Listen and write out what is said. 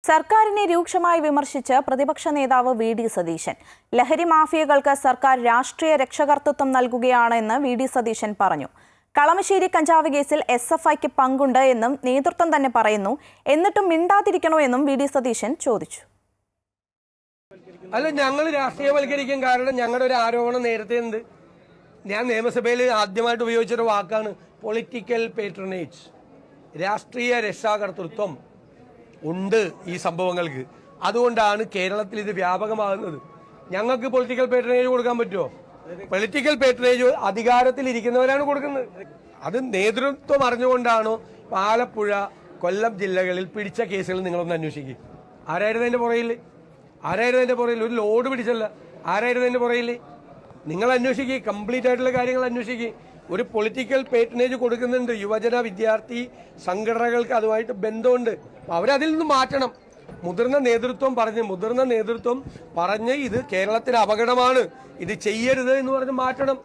സർക്കാരിനെ രൂക്ഷമായി വിമർശിച്ച് പ്രതിപക്ഷ നേതാവ് വി.ഡി. സതീശൻ. ലഹരി മാഫിയകൾക്ക് സർക്കാർ രാഷ്ട്രീയ രക്ഷകർതൃത്വം നൽകുകയാണെന്ന് വി.ഡി. സതീശൻ പറഞ്ഞു. കളമശ്ശേരി കഞ്ചാവ് കേസിൽ എസ്.എഫ്.ഐക്ക് പങ്കുണ്ട് എന്നും നേതൃത്വം തന്നെ പറയുന്നു. എന്നിട്ടും മിണ്ടാതിരിക്കണോ എന്നും വി.ഡി. സതീശൻ ചോദിച്ചു. അല്ല, ഞങ്ങൾ രാഷ്ട്രീയവൽക്കരിക്കും. കാരണം ഞങ്ങളുടെ ഒരു ആരോപണം നേരത്തെ ഉണ്ട്. ഞാൻ നിയമസഭയിൽ ആദ്യമായിട്ട് ഉപയോഗിച്ചൊരു വാക്കാണ് പൊളിറ്റിക്കൽ പേട്രണേജ്. രാഷ്ട്രീയ രക്ഷാകർതൃത്വം ഉണ്ട് ഈ സംഭവങ്ങൾക്ക്. അതുകൊണ്ടാണ് കേരളത്തിൽ ഇത് വ്യാപകമാകുന്നത്. ഞങ്ങൾക്ക് പൊളിറ്റിക്കൽ പേട്രണേജ് കൊടുക്കാൻ പറ്റുമോ? പൊളിറ്റിക്കൽ പേട്രണേജ് അധികാരത്തിൽ ഇരിക്കുന്നവരാണ് കൊടുക്കുന്നത്. അത് നേതൃത്വം അറിഞ്ഞുകൊണ്ടാണോ? ആലപ്പുഴ, കൊല്ലം ജില്ലകളിൽ പിടിച്ച കേസുകൾ നിങ്ങളൊന്ന് അന്വേഷിക്കുക. ആരായിരുന്നു അതിന്റെ പുറയിൽ? ഒരു ലോഡ് പിടിച്ചല്ല. ആരായിരുന്നു അതിന്റെ പുറയിൽ? നിങ്ങൾ അന്വേഷിക്കുക. കംപ്ലീറ്റ് ആയിട്ടുള്ള കാര്യങ്ങൾ അന്വേഷിക്കുക. ഒരു പൊളിറ്റിക്കൽ പേട്രണേജ് കൊടുക്കുന്നുണ്ട്. യുവജന വിദ്യാർത്ഥി സംഘടനകൾക്ക് അതുമായിട്ട് ബന്ധമുണ്ട്. അവരതിൽ നിന്ന് മാറ്റണം. മുതിർന്ന നേതൃത്വം പറഞ്ഞ് ഇത് കേരളത്തിന് അപകടമാണ്, ഇത് ചെയ്യരുത് എന്ന് പറഞ്ഞ് മാറ്റണം.